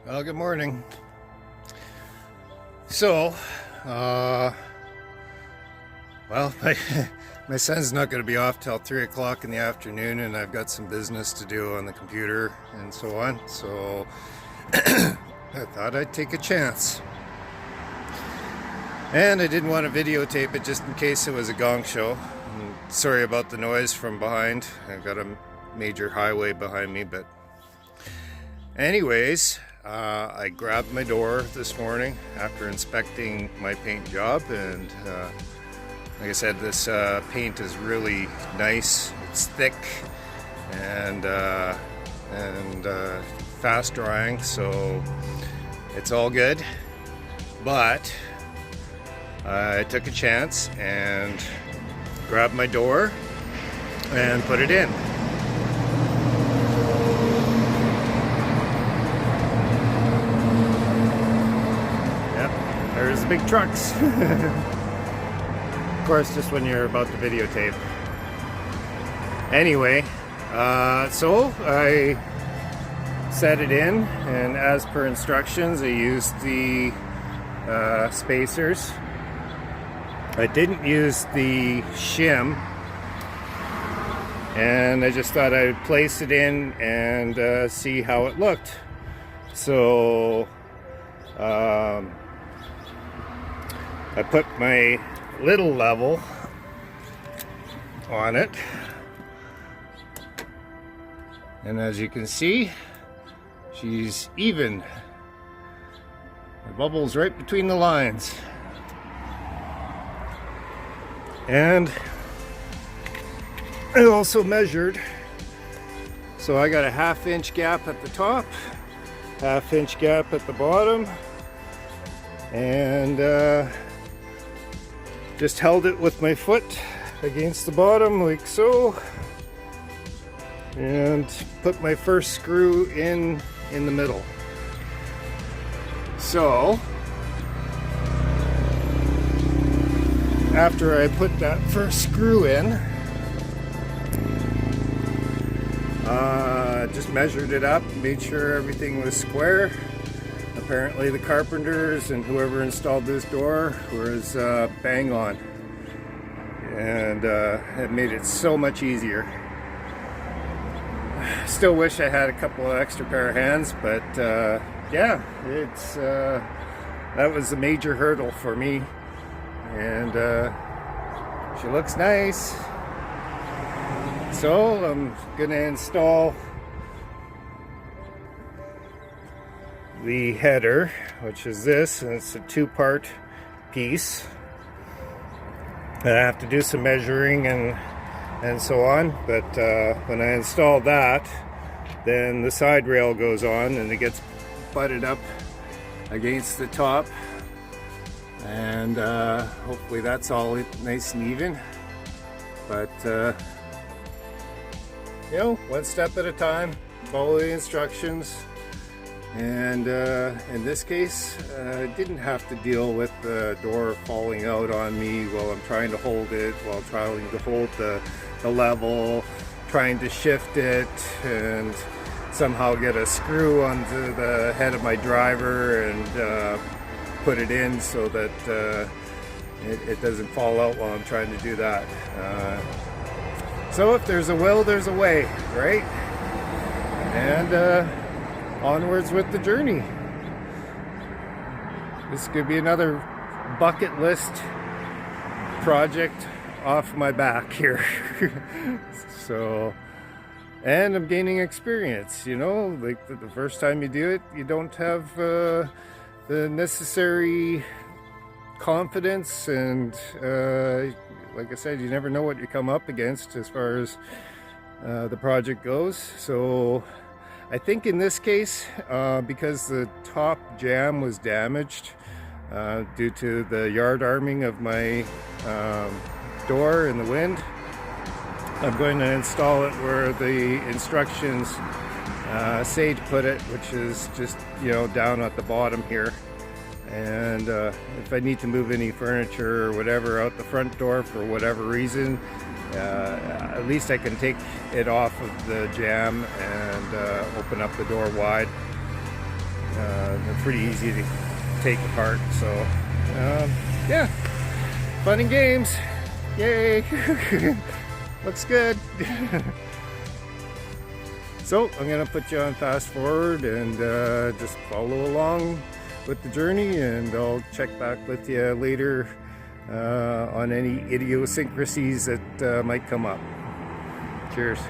Well, good morning. So, well, my son's not going to be off till 3 o'clock in the afternoon, and I've got some business to do on the computer and so on. So, I thought I'd take a chance. And I didn't want to videotape it just in case it was a gong show. And sorry about the noise from behind. I've got a major highway behind me, but anyways, I grabbed my door this morning after inspecting my paint job, and like I said, this paint is really nice. It's thick and fast drying, so it's all good. But I took a chance and grabbed my door and put it in. There's the big trucks. Of course, just when you're about to videotape. Anyway, so I set it in, and as per instructions, I used the spacers. I didn't use the shim, and I just thought I would place it in and see how it looked. So I put my little level on it, and as you can see, she's even. The bubble's right between the lines. And I also measured, so I got a 1/2 inch gap at the top, 1/2 inch gap at the bottom, and just held it with my foot against the bottom like so, and put my first screw in the middle. So after I put that first screw in, just measured it up, made sure everything was square. Apparently the carpenters and whoever installed this door was bang on, and it made it so much easier. Still wish I had a couple of extra pair of hands, but yeah, it's that was a major hurdle for me, and she looks nice. So I'm gonna install the header, which is this, and it's a 2-part piece. I have to do some measuring and so on, but when I install that, then the side rail goes on and it gets butted up against the top, and hopefully that's all nice and even. But you know, one step at a time, follow the instructions. And in this case, I didn't have to deal with the door falling out on me while I'm trying to hold it, while trying to hold the level, trying to shift it, and somehow get a screw onto the head of my driver and put it in so that it doesn't fall out while I'm trying to do that. So if there's a will, there's a way, right? And onwards with the journey. This could be another bucket list project off my back here. So, and I'm gaining experience, you know, like the first time you do it, you don't have the necessary confidence, and like I said, you never know what you come up against as far as the project goes. So I think in this case, because the top jamb was damaged due to the yard arming of my door in the wind, I'm going to install it where the instructions say to put it, which is just, you know, down at the bottom here. And if I need to move any furniture or whatever out the front door for whatever reason, at least I can take it off of the jamb and open up the door wide. pretty easy to take apart. So yeah, fun and games. Yay. Looks good. So I'm gonna put you on fast forward and just follow along with the journey, and I'll check back with you later on any idiosyncrasies that might come up. Cheers.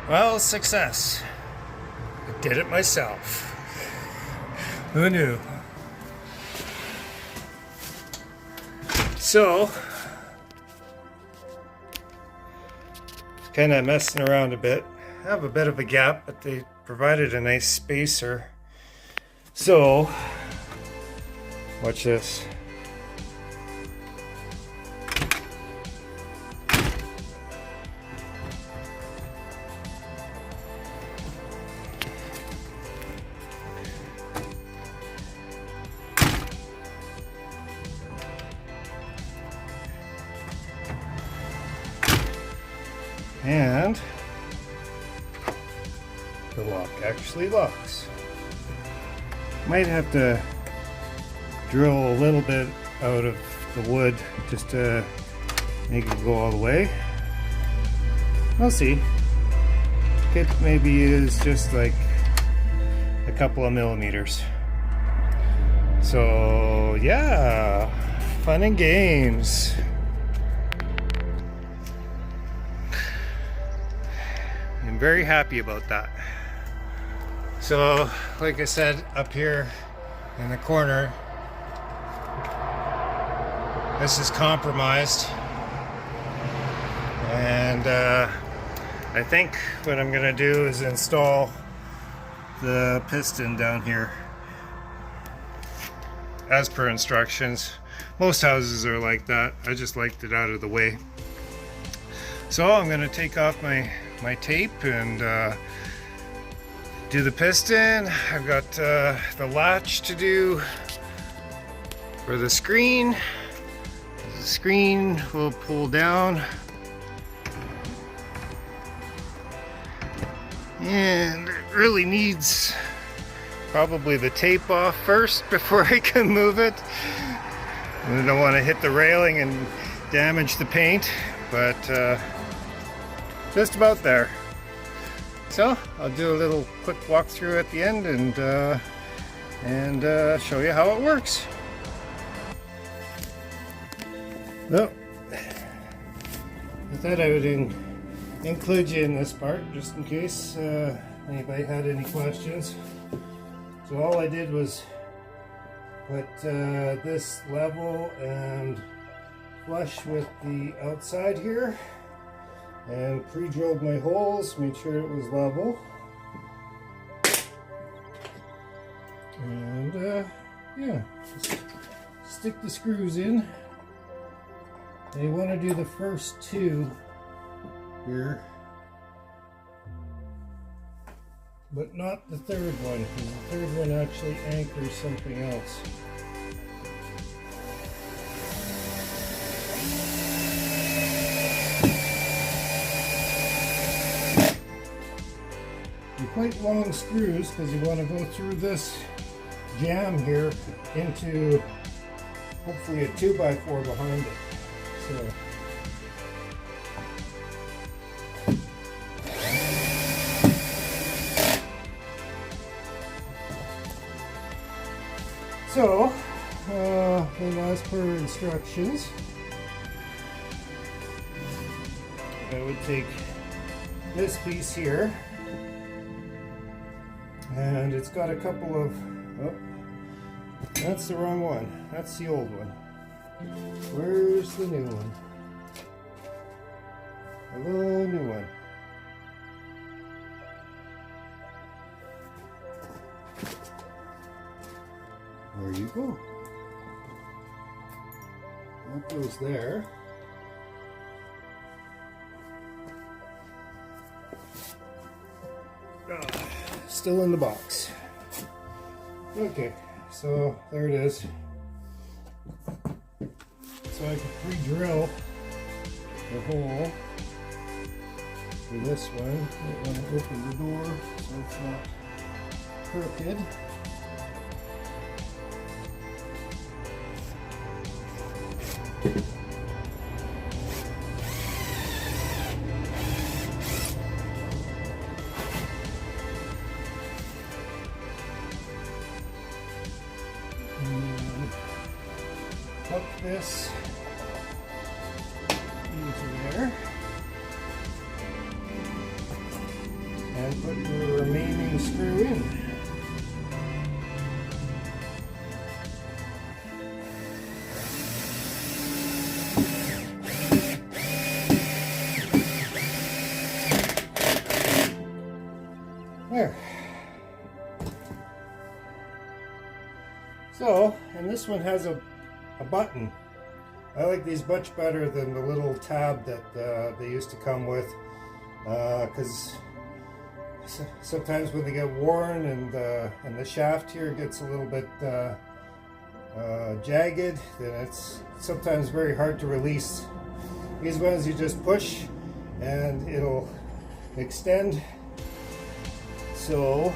Well, success. I did it myself. Who knew? So, kind of messing around a bit. I have a bit of a gap, but they provided a nice spacer. So, watch this. And the lock actually locks. Might have to drill a little bit out of the wood just to make it go all the way. We'll see. It maybe is just like a couple of millimeters. So yeah, fun and games. I'm very happy about that. So, like I said, up here in the corner, this is compromised, and I think what I'm gonna do is install the piston down here as per instructions. Most houses are like that. I just liked it out of the way. So I'm going to take off my tape and do the piston. I've got the latch to do for the screen. The screen will pull down. And it really needs probably the tape off first before I can move it. I don't want to hit the railing and damage the paint, but just about there. So I'll do a little quick walkthrough at the end and show you how it works. Well, I thought I would include you in this part just in case anybody had any questions. So all I did was put this level and flush with the outside here, and pre-drilled my holes, made sure it was level, and yeah, just stick the screws in. And you want to do the first two here, but not the third one, because the third one actually anchors something else. They're quite long screws because you want to go through this jam here into hopefully a 2x4 behind it. So, then as per instructions, I would take this piece here, and it's got a couple of, oh, that's the wrong one, that's the old one. Where's the new one? Hello, new one. There you go. That goes there. Still in the box. Okay, so there it is. So I can pre-drill the hole for this one. I want to open the door so it's not crooked. Hook this into there and put the remaining screw in. There. So, and this one has a button. I like these much better than the little tab that they used to come with, because sometimes when they get worn and the shaft here gets a little bit jagged, then it's sometimes very hard to release. These ones you just push and it'll extend, so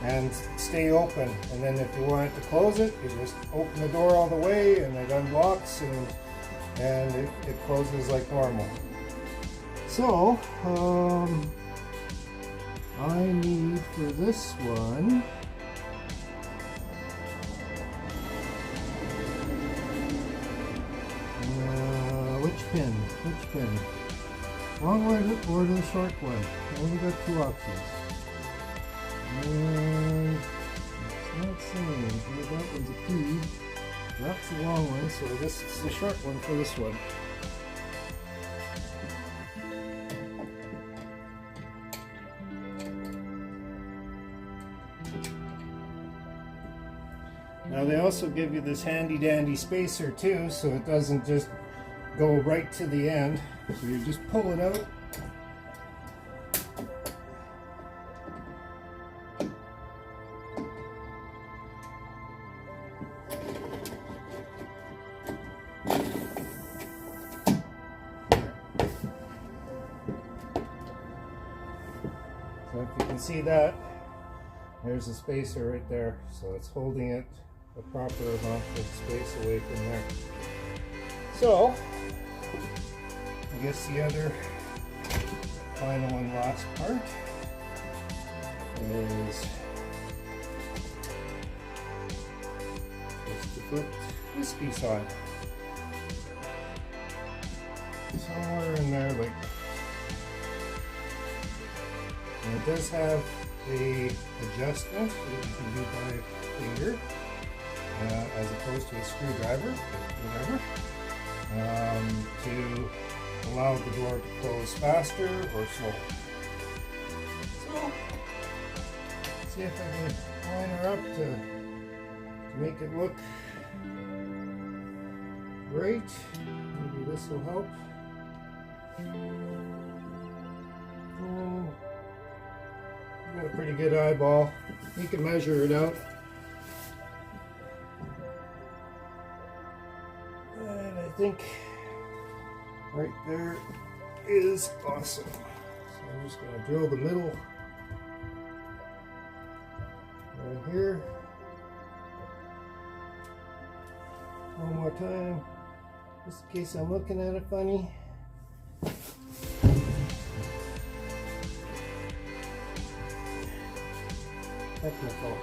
and stay open, and then if you want to close it, you just open the door all the way and it unlocks and it closes like normal. So I need for this one which pin? Long one or the short one? I only got two options. And it's not saying. That one's a P. That's the long one, so this is the short one for this one. Now they also give you this handy dandy spacer too, so it doesn't just go right to the end. So you just pull it out. So if you can see that, there's a spacer right there. So it's holding it a proper amount of space away from there. So, I guess the other final and last part is just to put this piece on. Somewhere in there, like, and it does have a adjustment that you can do by finger, as opposed to a screwdriver, whatever, to allow the door to close faster or slower. So, let's see if I can line her up to make it look right. Maybe this will help. Got a pretty good eyeball. You can measure it out. And I think right there is awesome. So I'm just going to drill the middle right here. One more time, just in case I'm looking at it funny. Technical.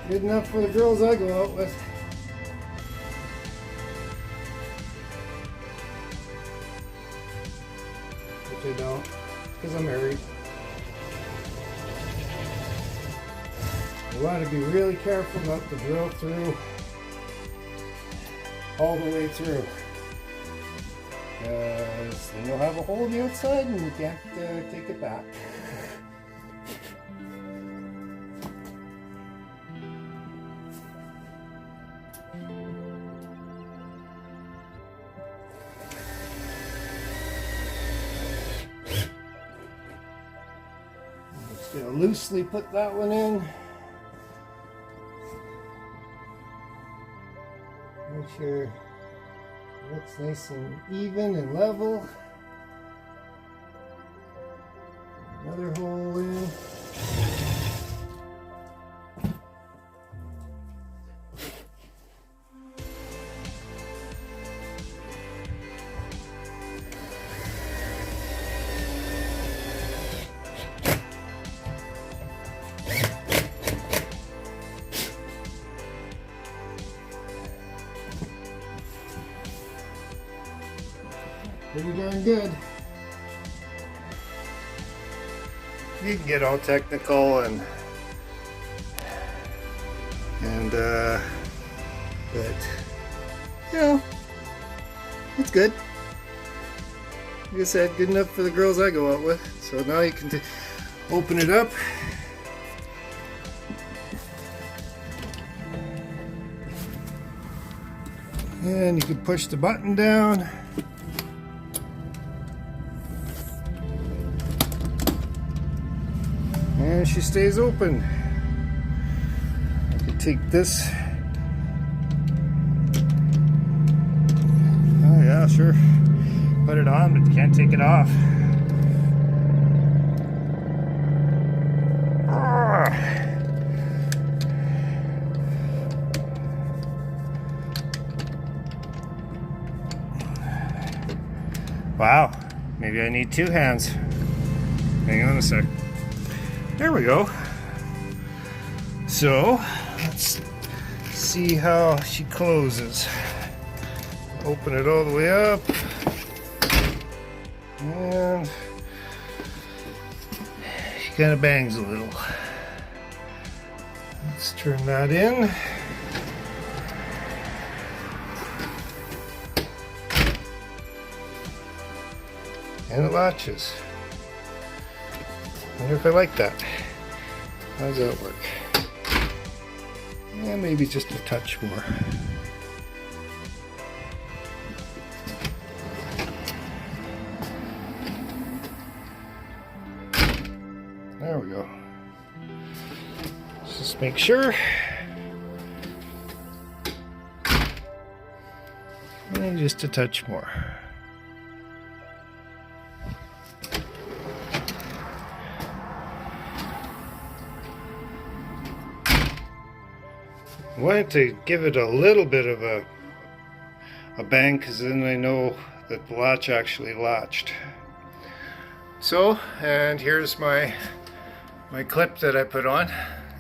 Good enough for the girls I go out with. Which I don't, because I'm married. You want to be really careful not to drill through all the way through, because then you'll have a hole on the outside and you can't take it back. I'm just going to loosely put that one in. Make sure it looks nice and even and level. Another hole in. Pretty darn good. You can get all technical and but you know, it's good. Like I said, good enough for the girls I go out with. So now you can open it up. And you can push the button down. And she stays open. I can take this. Oh yeah, sure. Put it on, but you can't take it off. Wow, maybe I need two hands. Hang on a sec. There we go. So, let's see how she closes. Open it all the way up. And she kind of bangs a little. Let's turn that in. And it latches. I wonder if I like that. How does that work? Yeah, maybe just a touch more. There we go. Let's just make sure. And just a touch more. I wanted to give it a little bit of a bang, because then I know that the latch actually latched. So, and here's my clip that I put on.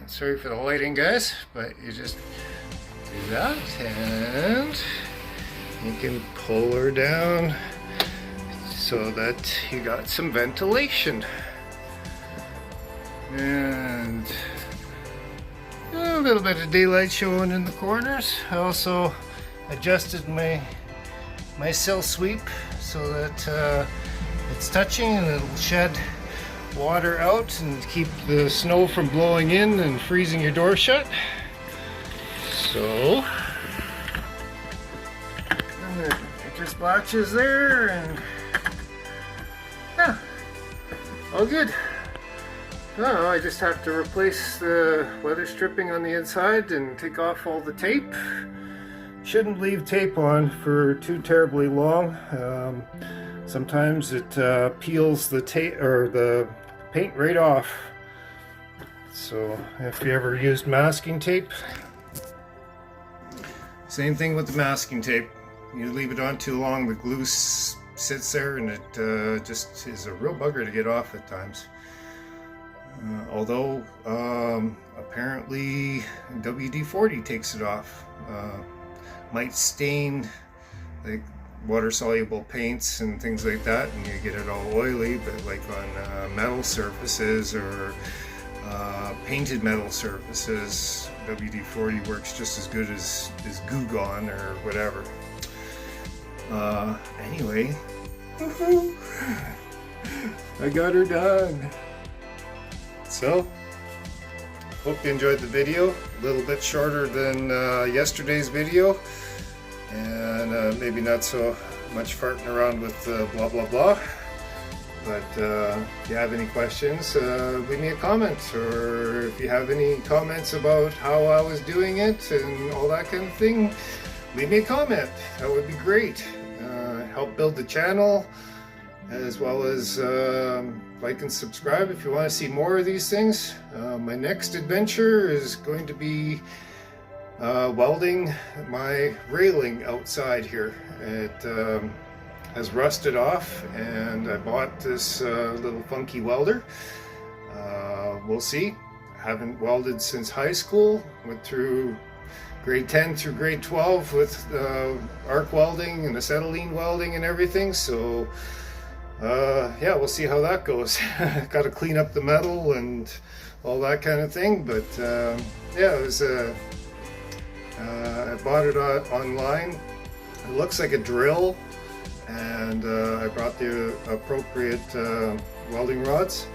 Sorry for the lighting, guys, but you just do that and you can pull her down so that you got some ventilation. And a little bit of daylight showing in the corners. I also adjusted my sill sweep so that it's touching and it'll shed water out and keep the snow from blowing in and freezing your door shut. So it just latches there, and yeah, all good. Oh, I just have to replace the weather stripping on the inside and take off all the tape. Shouldn't leave tape on for too terribly long. Sometimes it peels the tape or the paint right off. So if you ever used masking tape, same thing with the masking tape. You leave it on too long, the glue sits there, and it just is a real bugger to get off at times. Although apparently WD-40 takes it off. Might stain like water-soluble paints and things like that, and you get it all oily, but like on metal surfaces or painted metal surfaces, WD-40 works just as good as Goo Gone or whatever. Anyway, I got her done. So, hope you enjoyed the video. A little bit shorter than yesterday's video, and maybe not so much farting around with blah blah blah. But if you have any questions, leave me a comment, or if you have any comments about how I was doing it and all that kind of thing, leave me a comment. That would be great. Help build the channel, as well as like and subscribe if you want to see more of these things. My next adventure is going to be welding my railing outside here. It has rusted off, and I bought this little funky welder. We'll see. I haven't welded since high school. Went through grade 10 through grade 12 with arc welding and acetylene welding and everything. So yeah, we'll see how that goes. Got to clean up the metal and all that kind of thing. But yeah, it was I bought it online. It looks like a drill, and I brought the appropriate welding rods.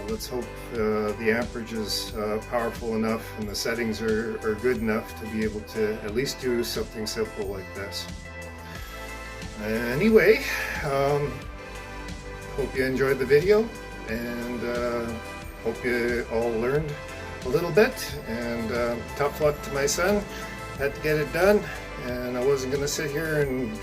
Let's hope the amperage is powerful enough and the settings are good enough to be able to at least do something simple like this. Anyway, hope you enjoyed the video, and hope you all learned a little bit, and tough luck to my son. Had to get it done, and I wasn't going to sit here and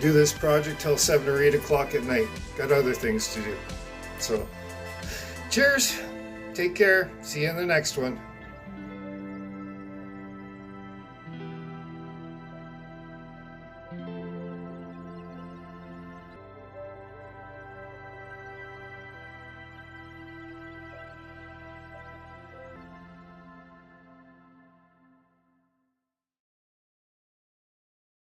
do this project till 7 or 8 o'clock at night. Got other things to do. So cheers, take care, see you in the next one.